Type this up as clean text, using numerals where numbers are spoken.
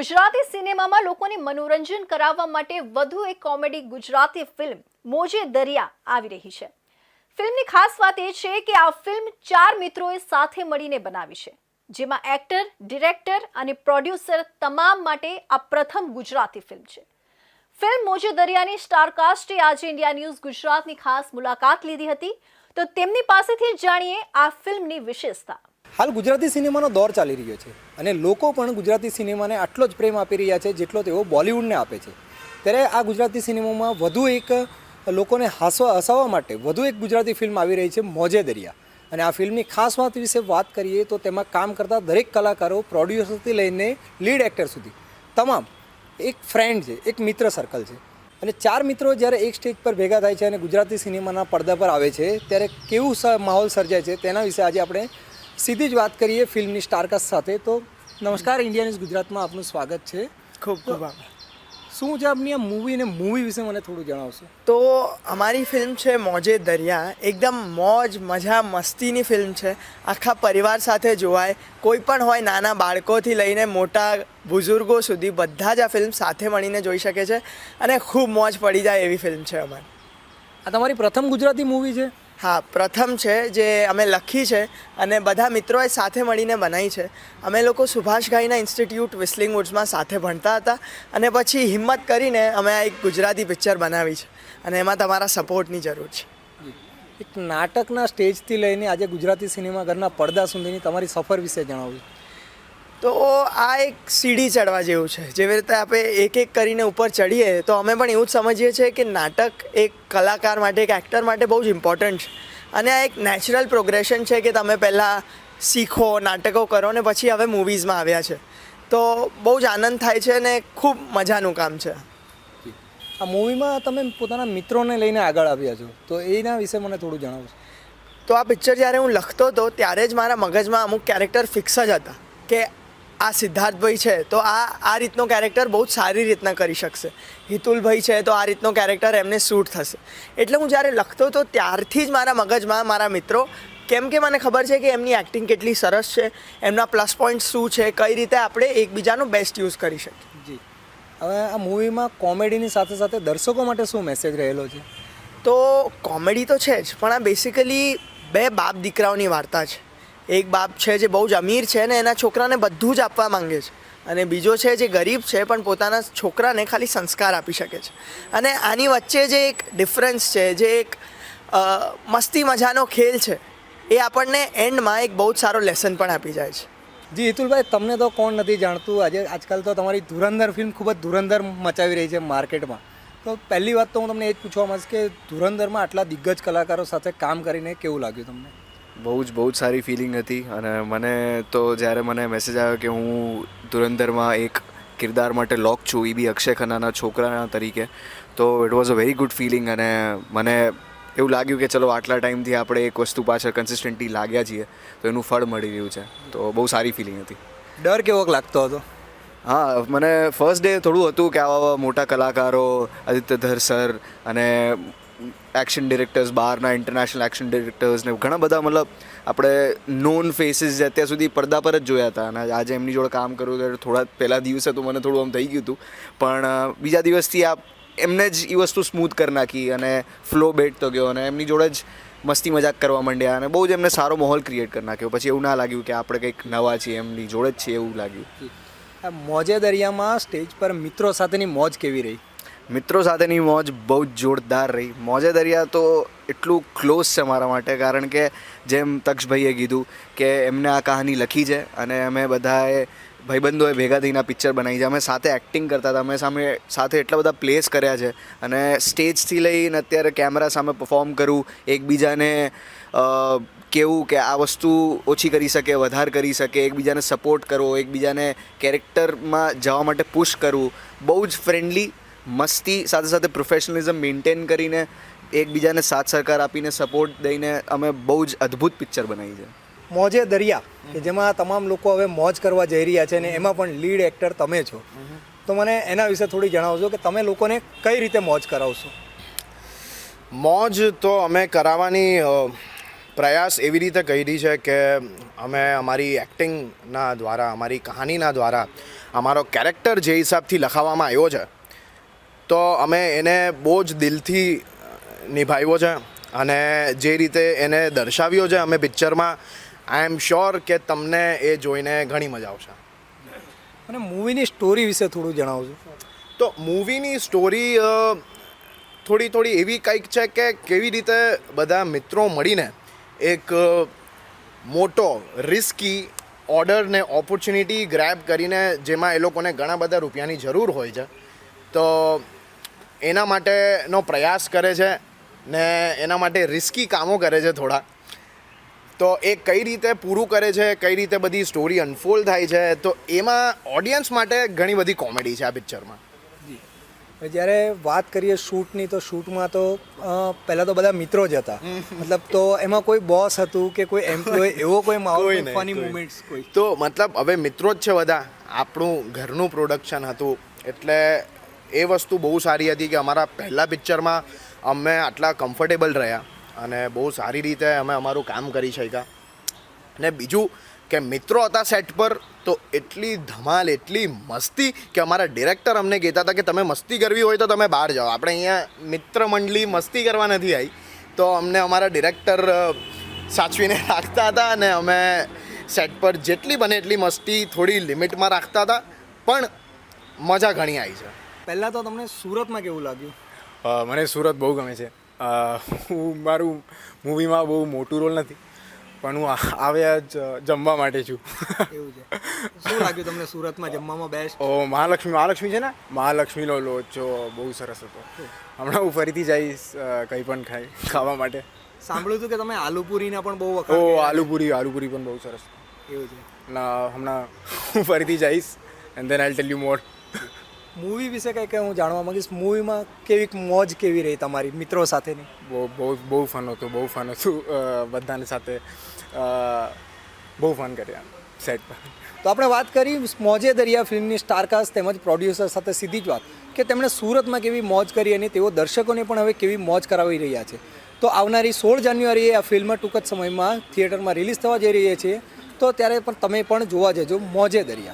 ગુજરાતી સિનેમામાં લોકોને મનોરંજન કરાવવા માટે વધુ એક કોમેડી ગુજરાતી ફિલ્મ મોજે દરિયા આવી રહી છે. ફિલ્મની ખાસ વાત એ છે કે આ ફિલ્મ 4 મિત્રોએ સાથે મળીને બનાવી છે, જેમાં એક્ટર, ડિરેક્ટર અને પ્રોડ્યુસર તમામ માટે આ પ્રથમ ગુજરાતી ફિલ્મ છે. ફિલ્મ મોજે દરિયાની સ્ટારકાસ્ટે આજે ઇન્ડિયા ન્યૂઝ ગુજરાતની ખાસ મુલાકાત લીધી હતી, તો તેમની પાસેથી જાણીએ આ ફિલ્મની વિશેષતા. હાલ ગુજરાતી સિનેમાનો દોર ચાલી રહ્યો છે અને લોકો પણ ગુજરાતી સિનેમાને આટલો જ પ્રેમ આપી રહ્યા છે જેટલો તેઓ બોલિવૂડને આપે છે. ત્યારે આ ગુજરાતી સિનેમામાં વધુ એક લોકોને હસાવવા માટે વધુ એક ગુજરાતી ફિલ્મ આવી રહી છે, મોજે દરિયા. અને આ ફિલ્મની ખાસ વાત વિશે વાત કરીએ તો તેમાં કામ કરતા દરેક કલાકારો, પ્રોડ્યુસરથી લઈને લીડ એક્ટર સુધી તમામ એક ફ્રેન્ડ છે, એક મિત્ર સર્કલ છે. અને 4 મિત્રો જ્યારે એક સ્ટેજ પર ભેગા થાય છે અને ગુજરાતી સિનેમાના પડદા પર આવે છે ત્યારે કેવું માહોલ સર્જાય છે તેના વિશે આજે આપણે સીધી જ વાત કરીએ ફિલ્મની સ્ટારકાસ્ટ સાથે. તો નમસ્કાર, ઇન્ડિયા ન્યૂઝ ગુજરાતમાં આપનું સ્વાગત છે. ખૂબ ખૂબ આભાર. શું છે આપની આ મૂવી વિશે મને થોડું જણાવશો? તો અમારી ફિલ્મ છે મોજે દરિયા. એકદમ મોજ મજા મસ્તીની ફિલ્મ છે. આખા પરિવાર સાથે જોવાય, કોઈ પણ હોય, નાના બાળકોથી લઈને મોટા બુઝુર્ગો સુધી બધા જ આ ફિલ્મ સાથે મળીને જોઈ શકે છે અને ખૂબ મોજ પડી જાય એવી ફિલ્મ છે અમારી. આ તમારી પ્રથમ ગુજરાતી મૂવી છે? હા, પ્રથમ છે જે અમે લખી છે અને બધા મિત્રોએ સાથે મળીને બનાવી છે. અમે લોકો સુભાષઘાઈના ઇન્સ્ટિટ્યૂટ વિસ્લિંગ વુડ્સમાં સાથે ભણતા હતા અને પછી હિંમત કરીને અમે આ એક ગુજરાતી પિક્ચર બનાવી છે અને એમાં તમારા સપોર્ટની જરૂર છે. એક નાટકના સ્ટેજથી લઈને આજે ગુજરાતી સિનેમાઘરના પડદા સુધીની તમારી સફર વિશે જણાવો. તો આ એક સીડી ચડવા જેવું છે. જેવી રીતે આપણે એક એક કરીને ઉપર ચડીએ તો અમે પણ એવું જ સમજીએ છીએ કે નાટક એક કલાકાર માટે, એક એક્ટર માટે બહુ જ ઇમ્પોર્ટન્ટ છે અને આ એક નેચરલ પ્રોગ્રેશન છે કે તમે પહેલાં શીખો, નાટકો કરો ને પછી હવે મૂવીઝમાં આવ્યા છે. તો બહુ જ આનંદ થાય છે અને ખૂબ મજાનું કામ છે. આ મૂવીમાં તમે પોતાના મિત્રોને લઈને આગળ આવ્યા છો, તો એના વિશે મને થોડું જણાવો. તો આ પિક્ચર જ્યારે હું લખતો હતો ત્યારે જ મારા મગજમાં અમુક કેરેક્ટર ફિક્સ જ હતા કે આ સિદ્ધાર્થભાઈ છે તો આ રીતનો કેરેક્ટર બહુ જ સારી રીતના કરી શકશે, હિતુલભાઈ છે તો આ રીતનો કેરેક્ટર એમને સૂટ થશે. એટલે હું જ્યારે લખતો હતો ત્યારથી જ મારા મગજમાં મારા મિત્રો, કેમ કે મને ખબર છે કે એમની એક્ટિંગ કેટલી સરસ છે, એમના પ્લસ પોઈન્ટ શું છે, કઈ રીતે આપણે એકબીજાનો બેસ્ટ યુઝ કરી શકીએ. જી, હવે આ મૂવીમાં કોમેડીની સાથે સાથે દર્શકો માટે શું મેસેજ રહેલો છે? તો કોમેડી તો છે જ, પણ આ બેસિકલી 2 બાપ દીકરાઓની વાર્તા છે. એક બાપ છે જે બહુ જ અમીર છે ને એના છોકરાને બધું જ આપવા માંગે છે, અને બીજો છે જે ગરીબ છે પણ પોતાના છોકરાને ખાલી સંસ્કાર આપી શકે છે. અને આની વચ્ચે જે એક ડિફરન્સ છે, જે એક મસ્તી મજાનો ખેલ છે, એ આપણને એન્ડમાં એક બહુ જ સારો લેસન પણ આપી જાય છે. જી હિતુલભાઈ, તમને તો કોણ નથી જાણતું, આજકાલ તો તમારી ધુરંધર ફિલ્મ ખૂબ જ ધુરંધર મચાવી રહી છે માર્કેટમાં. તો પહેલી વાત તો હું તમને એ જ પૂછવા માંગીશ કે ધુરંધરમાં આટલા દિગ્ગજ કલાકારો સાથે કામ કરીને કેવું લાગ્યું તમને? બહુ જ સારી ફિલિંગ હતી. અને મને તો જ્યારે મને મેસેજ આવ્યો કે હું ધુરંધરમાં એક કિરદાર માટે લોક છું, એ બી અક્ષય ખન્નાના છોકરા તરીકે, તો it was a very good feeling. અને મને એવું લાગ્યું કે ચલો આટલા ટાઈમથી આપણે એક વસ્તુ પાછળ કન્સિસ્ટન્ટલી લાગ્યા છીએ તો એનું ફળ મળી રહ્યું છે. તો બહુ સારી ફિલિંગ હતી. ડર કેવો લાગતો હતો? હા, મને ફર્સ્ટ ડે થોડું હતું કે આવા મોટા કલાકારો, આદિત્ય ધર સર અને એક્શન ડિરેક્ટર્સ, બહારના ઇન્ટરનેશનલ એક્શન ડિરેક્ટર્સ ને ઘણા બધા, મતલબ આપણે નોન ફેસીસ જે અત્યાર સુધી પડદા પર જ જોયા હતા, અને આજે એમની જોડે કામ કરવું ત્યારે થોડા પહેલા દિવસે તો મને થોડું આમ થઈ ગયું હતું, પણ બીજા દિવસથી એમને જ એ વસ્તુ સ્મૂથ કરી નાખી અને ફ્લો બેઠતો ગયો અને એમની જોડે જ મસ્તી મજાક કરવા માંડ્યા અને બહુ જ એમને સારો માહોલ ક્રિએટ કરી નાખ્યો. પછી એવું ના લાગ્યું કે આપણે કંઈક નવા છીએ, એમની જોડે જ છીએ એવું લાગ્યું. આ મોજે દરિયામાં સ્ટેજ પર મિત્રો સાથેની મોજ કેવી રહી? મિત્રો સાથેની મોજ બહુ જ જોરદાર રહી. મોજે દરિયા તો એટલું ક્લોઝ છે મારા માટે, કારણ કે જેમ તક્ષભાઈએ કીધું કે એમને આ કહાની લખી છે અને અમે બધાએ ભાઈબંધોએ ભેગા થઈને આ પિક્ચર બનાવી છે. અમે સાથે એક્ટિંગ કરતા હતા, અમે સાથે એટલા બધા પ્લેસ કર્યા છે અને સ્ટેજથી લઈને અત્યારે કેમેરા સામે પરફોર્મ કરવું, એકબીજાને કેવું કે આ વસ્તુ ઓછી કરી શકે, વધારે કરી શકે, એકબીજાને સપોર્ટ કરવો, એકબીજાને કેરેક્ટરમાં જવા માટે પુશ કરવું, બહુ જ ફ્રેન્ડલી, મસ્તી સાથે સાથે પ્રોફેશનલિઝમ મેન્ટેન કરીને એકબીજાને સાથ સહકાર આપીને સપોર્ટ દઈને અમે બહુ જ અદ્ભુત પિક્ચર બનાવી છે. મોજે દરિયા કે જેમાં તમામ લોકો હવે મોજ કરવા જઈ રહ્યા છે અને એમાં પણ લીડ એક્ટર તમે છો, તો મને એના વિશે થોડી જણાવજો કે તમે લોકોને કઈ રીતે મોજ કરાવશો? મોજ તો અમે કરાવવાની પ્રયાસ એવી રીતે કરી છે કે અમે અમારી એક્ટિંગના દ્વારા, અમારી કહાનીના દ્વારા અમારો કેરેક્ટર જે હિસાબથી લખાવવામાં આવ્યો છે તો અમે એને બહુ જ દિલથી નિભાવ્યો છે અને જે રીતે એને દર્શાવ્યો છે અમે પિક્ચરમાં, આઈ એમ શ્યોર કે તમને એ જોઈને ઘણી મજા આવશે. અને મૂવીની સ્ટોરી વિશે થોડું જણાવજો. તો મૂવીની સ્ટોરી થોડી એવી કંઈક છે કે કેવી રીતે બધા મિત્રો મળીને એક મોટો રિસ્કી ઓર્ડરને ઓપોર્ચ્યુનિટી ગ્રેબ કરીને, જેમાં એ લોકોને ઘણા બધા રૂપિયાની જરૂર હોય છે, તો એના માટેનો પ્રયાસ કરે છે ને એના માટે રિસ્કી કામો કરે છે થોડા. તો એ કઈ રીતે પૂરું કરે છે, કઈ રીતે બધી સ્ટોરી અનફોલ્ડ થાય છે, તો એમાં ઓડિયન્સ માટે ઘણી બધી કોમેડી છે આ પિક્ચરમાં. જ્યારે વાત કરીએ શૂટની, તો શૂટમાં તો પહેલાં તો બધા મિત્રો જ હતા, મતલબ તો એમાં કોઈ બોસ હતું કે કોઈ એમ્પ્લોય, એવો કોઈ માહોલ, ફની મુમેન્ટ્સ કોઈ? તો મતલબ હવે મિત્રો જ છે બધા, આપણું ઘરનું પ્રોડક્શન હતું એટલે એ વસ્તુ બહુ સારી હતી કે અમારા પહેલાં પિક્ચરમાં અમે આટલા કમ્ફર્ટેબલ રહ્યા અને બહુ સારી રીતે અમે અમારું કામ કરી શક્યા. અને બીજું કે મિત્રો હતા સેટ પર તો એટલી ધમાલ, એટલી મસ્તી કે અમારા ડિરેક્ટર અમને કહેતા હતા કે તમે મસ્તી કરવી હોય તો તમે બહાર જાઓ, આપણે અહીંયા મિત્ર મંડળી મસ્તી કરવા નથી આવી. તો અમને અમારા ડિરેક્ટર સાચવીને રાખતા હતા અને અમે સેટ પર જેટલી બને એટલી મસ્તી થોડી લિમિટમાં રાખતા હતા, પણ મજા ઘણી આવી છે. પહેલાં તો તમને સુરતમાં કેવું લાગ્યું? મને સુરત બહુ ગમે છે. હું મારું મૂવીમાં બહુ મોટું રોલ નથી, પણ હું આવ્યા જ જમવા માટે છું. એવું છે. શું લાગ્યું તમને સુરતમાં જમવામાં બેસ્ટ? ઓ મહાલક્ષ્મી છે ને, મહાલક્ષ્મીનો લોચો બહુ સરસ હતો. હમણાં હું ફરીથી જઈશ કંઈ પણ ખાવા માટે. સાંભળ્યું હતું કે તમે આલુપુરીના પણ બહુ ઓ વખત. આલુપુરી પણ બહુ સરસ. એવું છે. હમણાં હું ફરીથી જઈશ and then I tell you more. Movie વિશે કંઈક હું જાણવા માંગીશ. મૂવીમાં કેવી મોજ કેવી રહી તમારી મિત્રો સાથેની? બહુ ફન હતું. બધાની સાથે બહુ ફન કર્યા સેટ પર. તો આપણે વાત કરી મોજે દરિયા ફિલ્મની સ્ટારકાસ્ટ તેમજ પ્રોડ્યુસર સાથે સીધી જ વાત કે તેમણે સુરતમાં કેવી મોજ કરી અને તેઓ દર્શકોને પણ હવે કેવી મોજ કરાવી રહ્યા છે. તો આવનારી 16 જાન્યુઆરીએ આ ફિલ્મ ટૂંક જ સમયમાં થિયેટરમાં રિલીઝ થવા જઈ રહી છે, તો ત્યારે પણ તમે પણ જોવા જજો મોજે દરિયા.